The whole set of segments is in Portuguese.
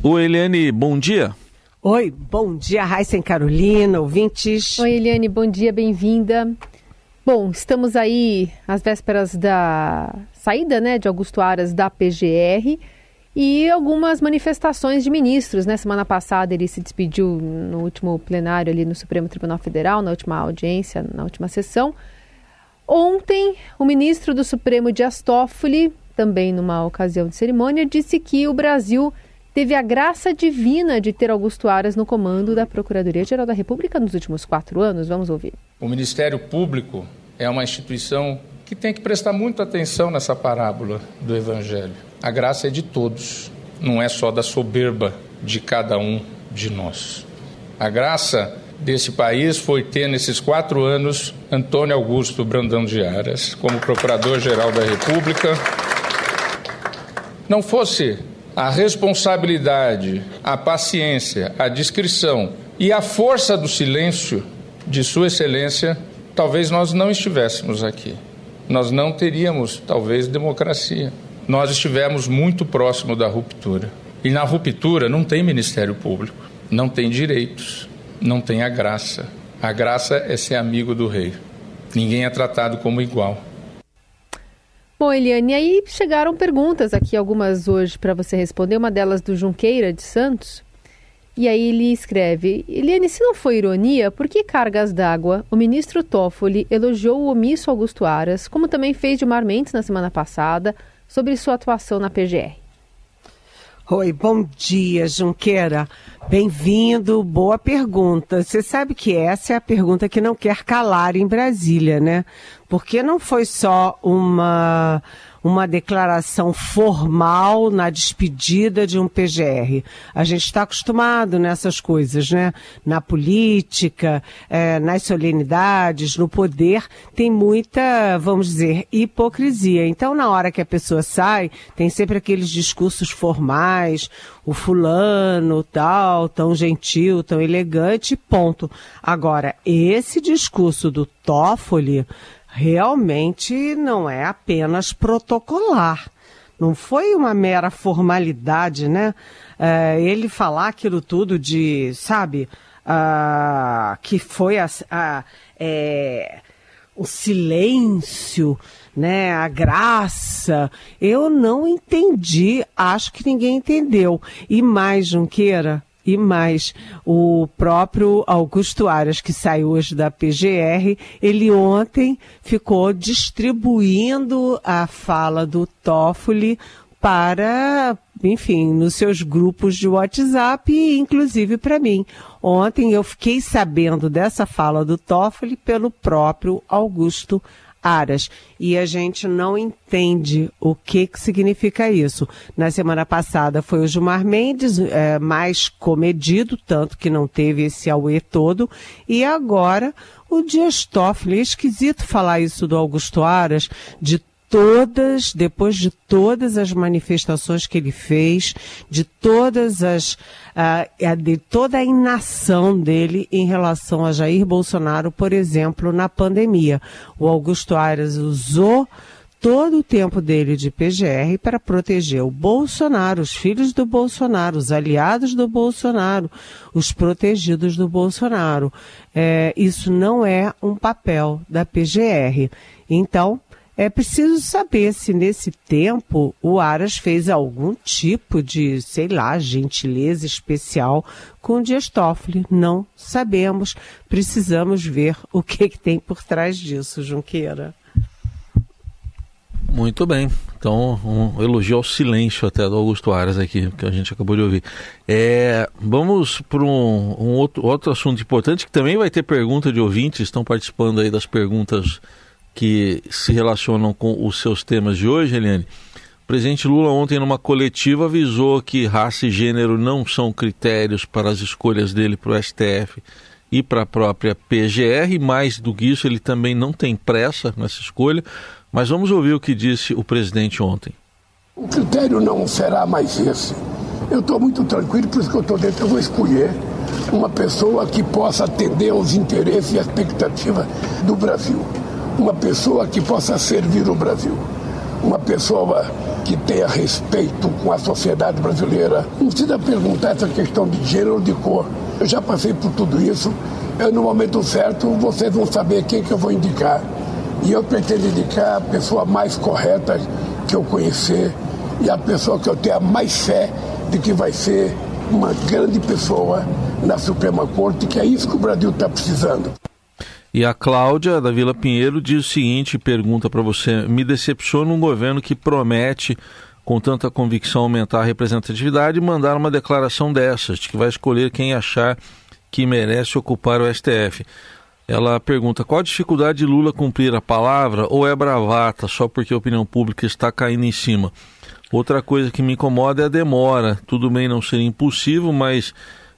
Oi, Eliane, bom dia. Oi, bom dia, Raíssa e Carolina, ouvintes. Oi, Eliane, bom dia, bem-vinda. Bom, estamos aí às vésperas da saída, de Augusto Aras da PGR e algumas manifestações de ministros, Semana passada ele se despediu no último plenário ali no Supremo Tribunal Federal, na última audiência, na última sessão. Ontem, o ministro do Supremo, Dias Toffoli, também numa ocasião de cerimônia, disse que o Brasil teve a graça divina de ter Augusto Aras no comando da Procuradoria-Geral da República nos últimos 4 anos. Vamos ouvir. O Ministério Público é uma instituição que tem que prestar muita atenção nessa parábola do Evangelho. A graça é de todos, não é só da soberba de cada um de nós. A graça desse país foi ter, nesses 4 anos, Antônio Augusto Brandão de Aras como Procurador-Geral da República. Não fosse a responsabilidade, a paciência, a discrição e a força do silêncio de Sua Excelência, talvez nós não estivéssemos aqui. Nós não teríamos, talvez, democracia. Nós estivemos muito próximo da ruptura. E na ruptura não tem Ministério Público, não tem direitos, não tem a graça. A graça é ser amigo do rei. Ninguém é tratado como igual. Bom, Eliane, aí chegaram perguntas aqui, algumas hoje para você responder, uma delas do Junqueira de Santos. E aí ele escreve: Eliane, se não foi ironia, por que cargas d'água o ministro Toffoli elogiou o omisso Augusto Aras, como também fez Gilmar Mendes na semana passada, sobre sua atuação na PGR? Oi, bom dia, Junqueira. Bem-vindo, boa pergunta. Você sabe que essa é a pergunta que não quer calar em Brasília, né? Porque não foi só uma declaração formal na despedida de um PGR. A gente está acostumado nessas coisas, né? Na política, nas solenidades, no poder, tem muita, vamos dizer, hipocrisia. Então, na hora que a pessoa sai, tem sempre aqueles discursos formais, o fulano, tal, tão gentil, tão elegante, ponto. Agora, esse discurso do Toffoli realmente não é apenas protocolar. Não foi uma mera formalidade, né? Ele falar aquilo tudo de, sabe, que foi o silêncio, né? A graça. Eu não entendi, acho que ninguém entendeu. E mais, Junqueira, e mais, o próprio Augusto Aras, que saiu hoje da PGR, ele ontem ficou distribuindo a fala do Toffoli para, enfim, nos seus grupos de WhatsApp e inclusive para mim. Ontem eu fiquei sabendo dessa fala do Toffoli pelo próprio Augusto Aras. E a gente não entende o que significa isso. Na semana passada foi o Gilmar Mendes, mais comedido, tanto que não teve esse auê todo. E agora o Dias Toffoli. É esquisito falar isso do Augusto Aras, depois de todas as manifestações que ele fez, de toda a inação dele em relação a Jair Bolsonaro, por exemplo, na pandemia. O Augusto Aras usou todo o tempo dele de PGR para proteger o Bolsonaro, os filhos do Bolsonaro, os aliados do Bolsonaro, os protegidos do Bolsonaro. Isso não é um papel da PGR. Então, é preciso saber se nesse tempo o Aras fez algum tipo de, gentileza especial com o Dias Toffoli. Não sabemos. Precisamos ver o que tem por trás disso, Junqueira. Muito bem. Então, um elogio ao silêncio até do Augusto Aras aqui, que a gente acabou de ouvir. Vamos para um outro assunto importante, que também vai ter pergunta de ouvintes, estão participando aí das perguntas que se relacionam com os seus temas de hoje, Eliane. O presidente Lula ontem numa coletiva avisou que raça e gênero não são critérios para as escolhas dele para o STF e para a própria PGR. Mais do que isso, ele também não tem pressa nessa escolha. Mas vamos ouvir o que disse o presidente ontem. O critério não será mais esse. Eu estou muito tranquilo, por isso que eu estou dentro. Eu vou escolher uma pessoa que possa atender aos interesses e expectativas do Brasil. Uma pessoa que possa servir o Brasil. Uma pessoa que tenha respeito com a sociedade brasileira. Não precisa perguntar essa questão de gênero ou de cor. Eu já passei por tudo isso. No momento certo, vocês vão saber quem que eu vou indicar. E eu pretendo indicar a pessoa mais correta que eu conhecer e a pessoa que eu tenho mais fé de que vai ser uma grande pessoa na Suprema Corte, que é isso que o Brasil está precisando. E a Cláudia, da Vila Pinheiro, diz o seguinte, pergunta para você: me decepciona um governo que promete, com tanta convicção, aumentar a representatividade e mandar uma declaração dessas, de que vai escolher quem achar que merece ocupar o STF. Ela pergunta: qual a dificuldade de Lula cumprir a palavra, ou é bravata só porque a opinião pública está caindo em cima? Outra coisa que me incomoda é a demora. Tudo bem não ser impossível, mas,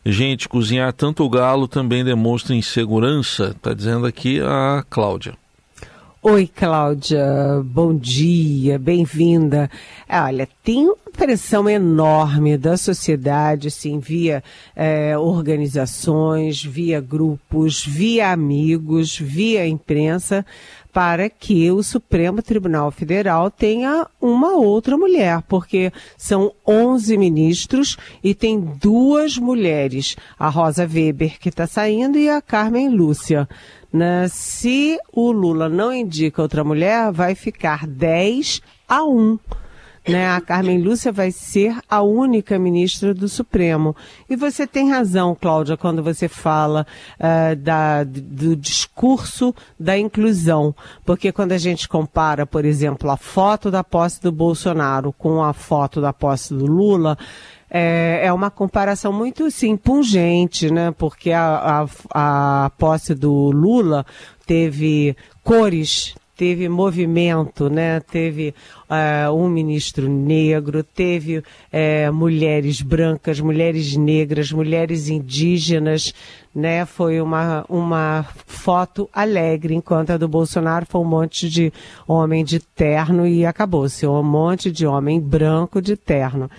gente, cozinhar tanto o galo também demonstra insegurança, está dizendo aqui a Cláudia. Oi, Cláudia, bom dia, bem-vinda. Olha, tem uma pressão enorme da sociedade, assim, via organizações, via grupos, via amigos, via imprensa, para que o Supremo Tribunal Federal tenha uma outra mulher, porque são 11 ministros e tem 2 mulheres, a Rosa Weber, que está saindo, e a Carmen Lúcia. Se o Lula não indica outra mulher, vai ficar 10-1. A Carmen Lúcia vai ser a única ministra do Supremo. E você tem razão, Cláudia, quando você fala do discurso da inclusão. Porque quando a gente compara, por exemplo, a foto da posse do Bolsonaro com a foto da posse do Lula, é uma comparação muito, assim, pungente, né? Porque a posse do Lula teve cores, teve movimento, né? Teve um ministro negro, teve mulheres brancas, mulheres negras, mulheres indígenas, né? Foi uma foto alegre, enquanto a do Bolsonaro foi um monte de homem de terno e acabou-se, um monte de homem branco de terno.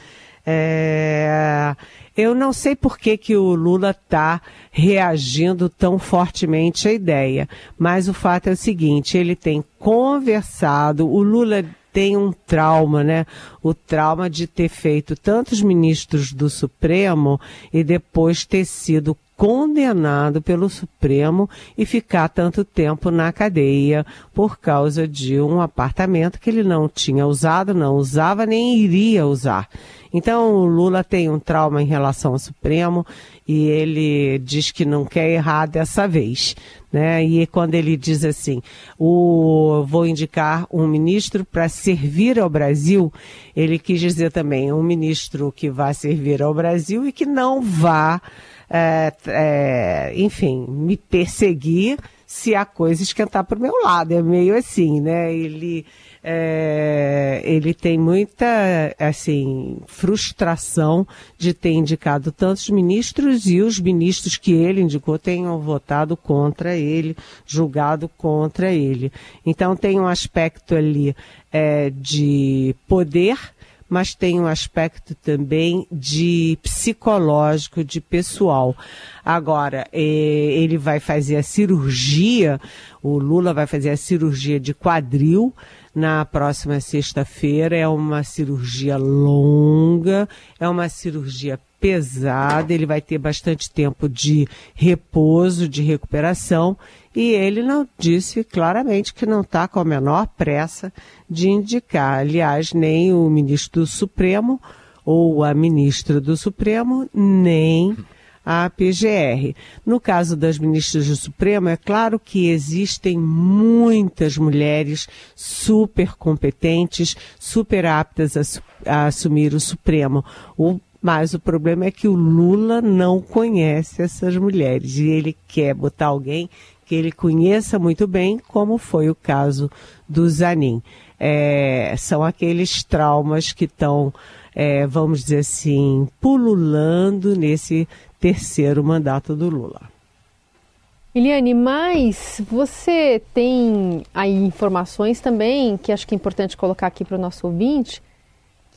Eu não sei por que o Lula está reagindo tão fortemente à ideia, mas o fato é o seguinte: ele tem conversado, o Lula tem um trauma, né? O trauma de ter feito tantos ministros do Supremo e depois ter sido condenado pelo Supremo e ficar tanto tempo na cadeia por causa de um apartamento que ele não tinha usado, não usava, nem iria usar. Então o Lula tem um trauma em relação ao Supremo e ele diz que não quer errar dessa vez, né? E quando ele diz assim, vou indicar um ministro para servir ao Brasil, ele quis dizer também um ministro que vai servir ao Brasil e que não vá enfim, me perseguir se a coisa esquentar para o meu lado. É meio assim, né? Ele tem muita, assim, frustração de ter indicado tantos ministros e os ministros que ele indicou tenham votado contra ele, julgado contra ele. Então tem um aspecto ali de poder, mas tem um aspecto também de psicológico, de pessoal. Agora, ele vai fazer a cirurgia, o Lula vai fazer a cirurgia de quadril na próxima sexta-feira. É uma cirurgia longa, é uma cirurgia pesada, ele vai ter bastante tempo de repouso, de recuperação, e ele não disse claramente que não está com a menor pressa de indicar. Aliás, nem o ministro do Supremo ou a ministra do Supremo, nem a PGR. No caso das ministras do Supremo, é claro que existem muitas mulheres super competentes, super aptas a assumir o Supremo. Mas o problema é que o Lula não conhece essas mulheres e ele quer botar alguém que ele conheça muito bem, como foi o caso do Zanin. São aqueles traumas que estão, vamos dizer assim, pululando nesse terceiro mandato do Lula. Eliane, mas você tem aí informações também, que acho que é importante colocar aqui para o nosso ouvinte,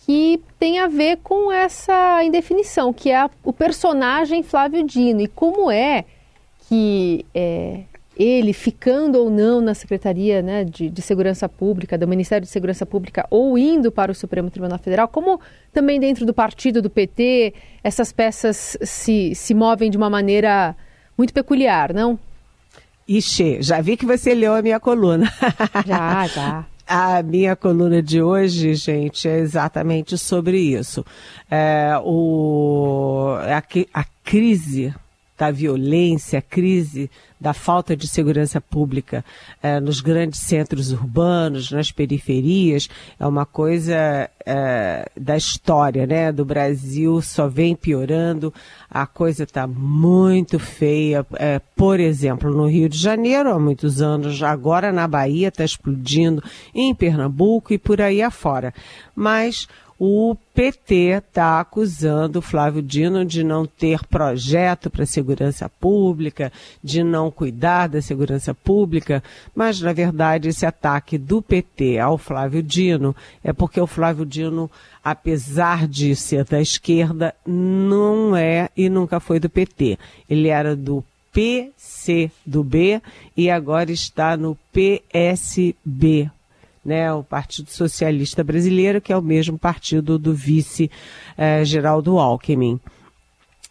que tem a ver com essa indefinição, que é o personagem Flávio Dino, e como é que ele ficando ou não na Secretaria, né, de Segurança Pública, do Ministério de Segurança Pública, ou indo para o Supremo Tribunal Federal, como também dentro do partido do PT, essas peças se movem de uma maneira muito peculiar, não? Ixi, já vi que você leu a minha coluna. Já. A minha coluna de hoje, gente, é exatamente sobre isso. A crise da violência, a crise da falta de segurança pública nos grandes centros urbanos, nas periferias, é uma coisa da história, né? Do Brasil, só vem piorando, a coisa está muito feia. Por exemplo, no Rio de Janeiro, há muitos anos, agora na Bahia está explodindo, em Pernambuco e por aí afora. Mas o PT está acusando o Flávio Dino de não ter projeto para a segurança pública, de não cuidar da segurança pública, mas, na verdade, esse ataque do PT ao Flávio Dino é porque o Flávio Dino, apesar de ser da esquerda, não é e nunca foi do PT. Ele era do PCdoB e agora está no PSB. Né, o Partido Socialista Brasileiro, que é o mesmo partido do vice Geraldo Alckmin.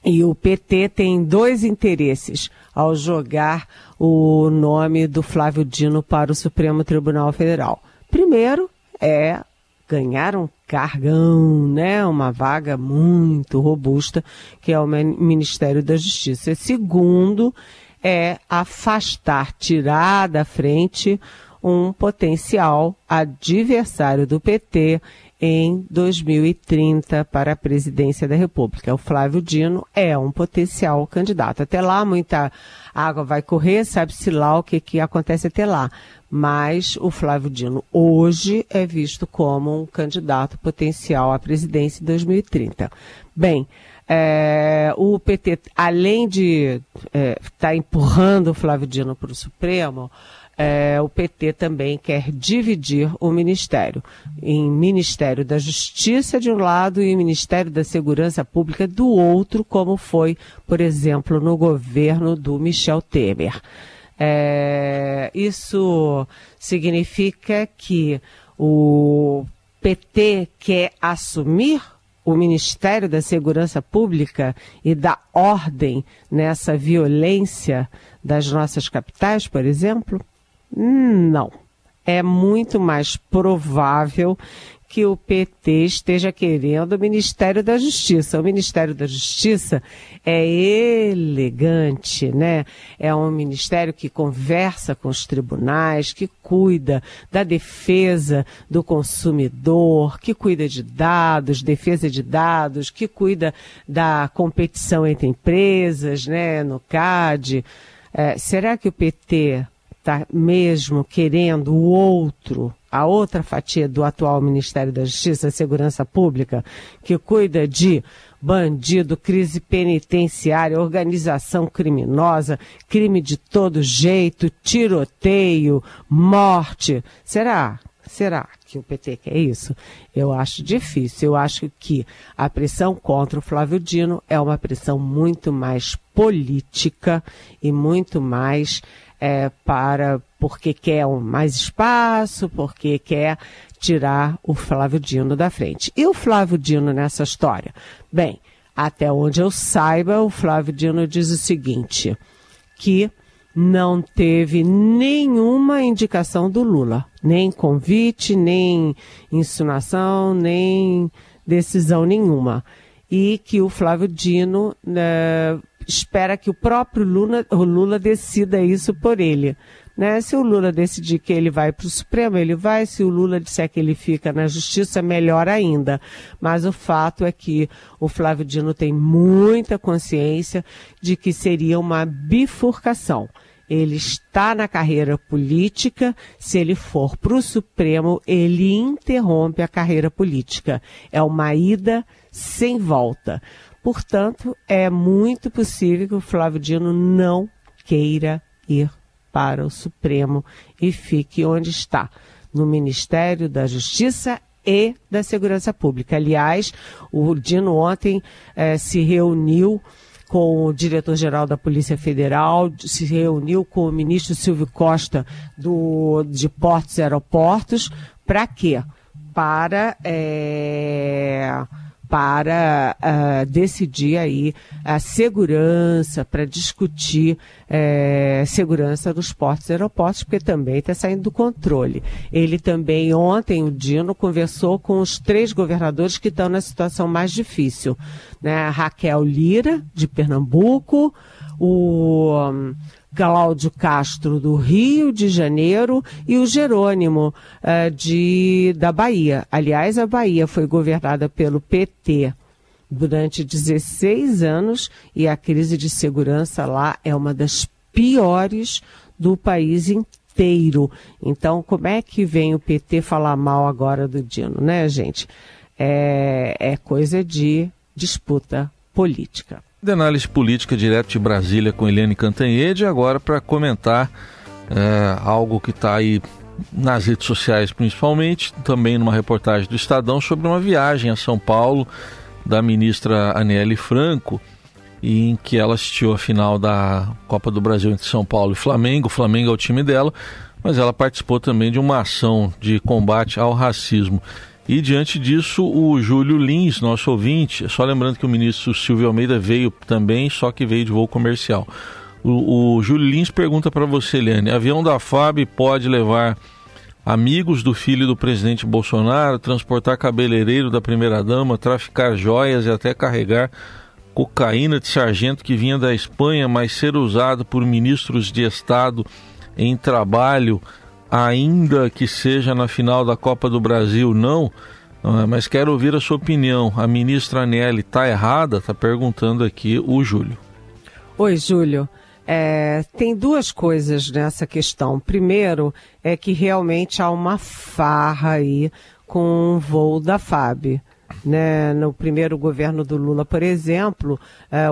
E o PT tem dois interesses ao jogar o nome do Flávio Dino para o Supremo Tribunal Federal. Primeiro é ganhar um cargão, né, uma vaga muito robusta, que é o Ministério da Justiça. Segundo é afastar, tirar da frente um potencial adversário do PT em 2030 para a presidência da República. O Flávio Dino é um potencial candidato. Até lá, muita água vai correr, sabe-se lá o que acontece até lá. Mas o Flávio Dino hoje é visto como um candidato potencial à presidência em 2030. Bem, o PT, além de estar empurrando o Flávio Dino para o Supremo, o PT também quer dividir o Ministério em Ministério da Justiça de um lado e Ministério da Segurança Pública do outro, como foi, por exemplo, no governo do Michel Temer. Isso significa que o PT quer assumir o Ministério da Segurança Pública e dar ordem nessa violência das nossas capitais, por exemplo? Não. É muito mais provável que o PT esteja querendo o Ministério da Justiça. O Ministério da Justiça é elegante, né? É um ministério que conversa com os tribunais, que cuida da defesa do consumidor, que cuida de dados, defesa de dados, que cuida da competição entre empresas, né? No CAD. Será que o PT está mesmo querendo a outra fatia do atual Ministério da Justiça e Segurança Pública, que cuida de bandido, crise penitenciária, organização criminosa, crime de todo jeito, tiroteio, morte? Será que o PT quer isso? Eu acho difícil. Eu acho que a pressão contra o Flávio Dino é uma pressão muito mais política e muito mais porque quer mais espaço, porque quer tirar o Flávio Dino da frente. E o Flávio Dino nessa história? Bem, até onde eu saiba, o Flávio Dino diz o seguinte, que não teve nenhuma indicação do Lula, nem convite, nem insinuação, nem decisão nenhuma. E que o Flávio Dino espera que o próprio Lula decida isso por ele. Né? Se o Lula decidir que ele vai para o Supremo, ele vai. Se o Lula disser que ele fica na Justiça, melhor ainda. Mas o fato é que o Flávio Dino tem muita consciência de que seria uma bifurcação. Ele está na carreira política, se ele for para o Supremo, ele interrompe a carreira política. É uma ida sem volta. Portanto, é muito possível que o Flávio Dino não queira ir para o Supremo e fique onde está, no Ministério da Justiça e da Segurança Pública. Aliás, o Dino ontem se reuniu com o diretor-geral da Polícia Federal, se reuniu com o ministro Silvio Costa de Portos e Aeroportos. Para quê? Para decidir aí a segurança, para discutir segurança dos portos e aeroportos, porque também está saindo do controle. Ele também, ontem, o Dino, conversou com os 3 governadores que estão na situação mais difícil, né? A Raquel Lira, de Pernambuco, o Cláudio Castro, do Rio de Janeiro, e o Jerônimo, da Bahia. Aliás, a Bahia foi governada pelo PT durante 16 anos e a crise de segurança lá é uma das piores do país inteiro. Então, como é que vem o PT falar mal agora do Dino, né, gente? É coisa de disputa política. De análise política direto de Brasília com Eliane Cantanhede, agora para comentar algo que está aí nas redes sociais principalmente, também numa reportagem do Estadão sobre uma viagem a São Paulo da ministra Aniele Franco, em que ela assistiu a final da Copa do Brasil entre São Paulo e Flamengo. O Flamengo é o time dela, mas ela participou também de uma ação de combate ao racismo. E diante disso, o Júlio Lins, nosso ouvinte, só lembrando que o ministro Silvio Almeida veio também, só que veio de voo comercial. O Júlio Lins pergunta para você, Eliane, avião da FAB pode levar amigos do filho do presidente Bolsonaro, transportar cabeleireiro da primeira-dama, traficar joias e até carregar cocaína de sargento que vinha da Espanha, mas ser usado por ministros de Estado em trabalho, ainda que seja na final da Copa do Brasil? Não, mas quero ouvir a sua opinião. A ministra Aniele está errada? Está perguntando aqui o Júlio. Oi, Júlio. Tem 2 coisas nessa questão. Primeiro, é que realmente há uma farra aí com o voo da FAB. Né? No primeiro governo do Lula, por exemplo,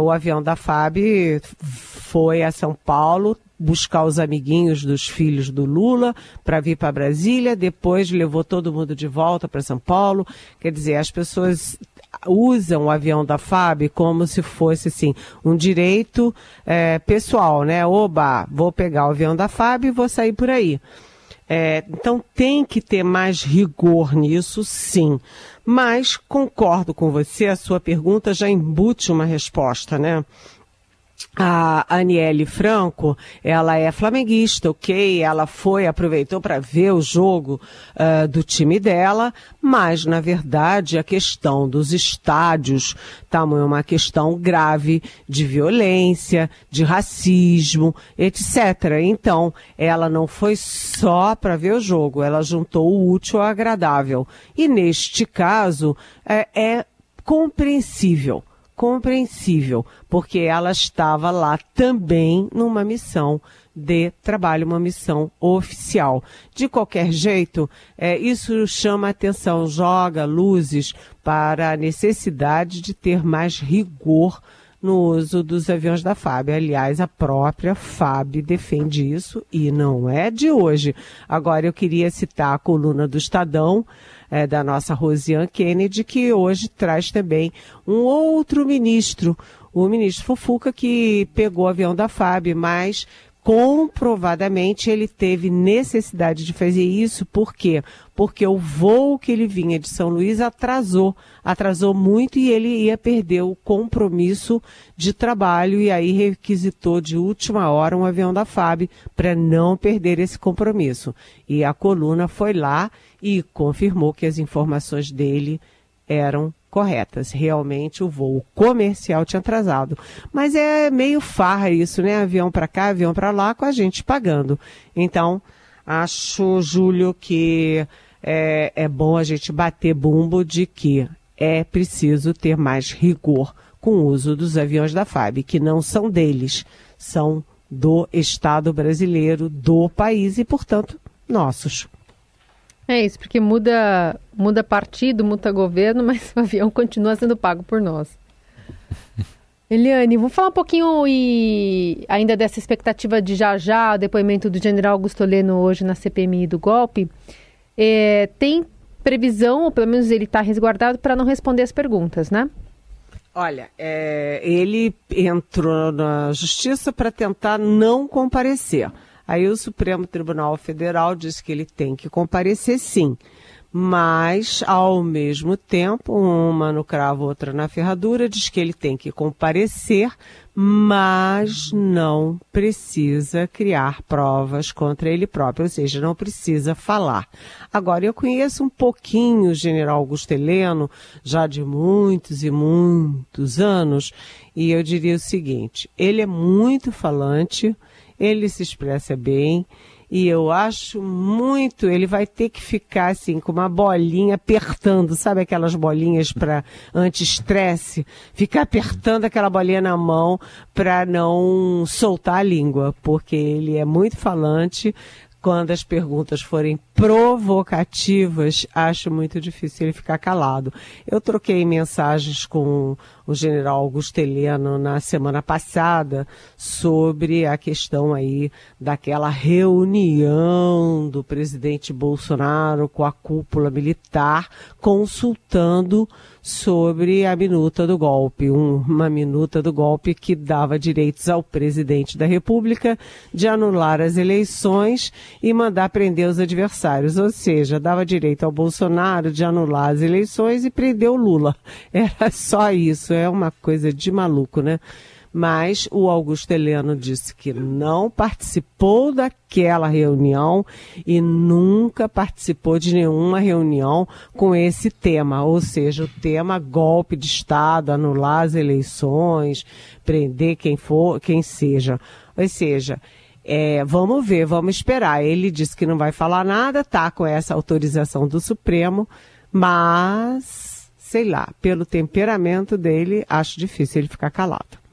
o avião da FAB foi a São Paulo buscar os amiguinhos dos filhos do Lula para vir para Brasília, depois levou todo mundo de volta para São Paulo. Quer dizer, as pessoas usam o avião da FAB como se fosse assim, um direito pessoal, né? Oba, vou pegar o avião da FAB e vou sair por aí. Então tem que ter mais rigor nisso, sim. Mas concordo com você, a sua pergunta já embute uma resposta, né? A Aniele Franco, ela é flamenguista, ok? Ela aproveitou para ver o jogo do time dela, mas, na verdade, a questão dos estádios tá uma questão grave de violência, de racismo, etc. Então, ela não foi só para ver o jogo, ela juntou o útil ao agradável. E, neste caso, é compreensível, porque ela estava lá também numa missão de trabalho, uma missão oficial. De qualquer jeito, isso chama atenção, joga luzes para a necessidade de ter mais rigor no uso dos aviões da FAB. Aliás, a própria FAB defende isso e não é de hoje. Agora, eu queria citar a coluna do Estadão, da nossa Rosiane Kennedy, que hoje traz também um outro ministro, o ministro Fufuca, que pegou o avião da FAB, mas comprovadamente ele teve necessidade de fazer isso. Por quê? Porque o voo que ele vinha de São Luís atrasou muito e ele ia perder o compromisso de trabalho e aí requisitou de última hora um avião da FAB para não perder esse compromisso. E a coluna foi lá e confirmou que as informações dele eram corretas. Realmente o voo comercial tinha atrasado. Mas é meio farra isso, né? Avião para cá, avião para lá, com a gente pagando. Então, acho, Júlio, que é bom a gente bater bumbo de que é preciso ter mais rigor com o uso dos aviões da FAB, que não são deles, são do Estado brasileiro, do país e, portanto, nossos. É isso, porque muda partido, muda governo, mas o avião continua sendo pago por nós. Eliane, vamos falar um pouquinho ainda dessa expectativa de já, o depoimento do general Augusto Heleno hoje na CPMI do golpe. Tem previsão, ou pelo menos ele está resguardado para não responder as perguntas, né? Olha, ele entrou na justiça para tentar não comparecer. Aí o Supremo Tribunal Federal disse que ele tem que comparecer sim, mas ao mesmo tempo, uma no cravo, outra na ferradura, diz que ele tem que comparecer, mas não precisa criar provas contra ele próprio, ou seja, não precisa falar. Agora, eu conheço um pouquinho o general Augusto Heleno, já de muitos e muitos anos, e eu diria o seguinte: ele é muito falante, ele se expressa bem, e eu acho muito, ele vai ter que ficar assim com uma bolinha apertando, sabe aquelas bolinhas para anti-estresse? Ficar apertando aquela bolinha na mão para não soltar a língua, porque ele é muito falante. Quando as perguntas forem provocativas, acho muito difícil ele ficar calado. Eu troquei mensagens com o general Augusto Heleno na semana passada sobre a questão aí daquela reunião do presidente Bolsonaro com a cúpula militar, consultando sobre a minuta do golpe, uma minuta do golpe que dava direitos ao presidente da República de anular as eleições e mandar prender os adversários, ou seja, dava direito ao Bolsonaro de anular as eleições e prender o Lula. Era só isso, é uma coisa de maluco, né? Mas o Augusto Heleno disse que não participou daquela reunião e nunca participou de nenhuma reunião com esse tema, ou seja, o tema golpe de Estado, anular as eleições, prender quem seja. Ou seja, vamos ver, vamos esperar. Ele disse que não vai falar nada, tá com essa autorização do Supremo, mas, sei lá, pelo temperamento dele, acho difícil ele ficar calado.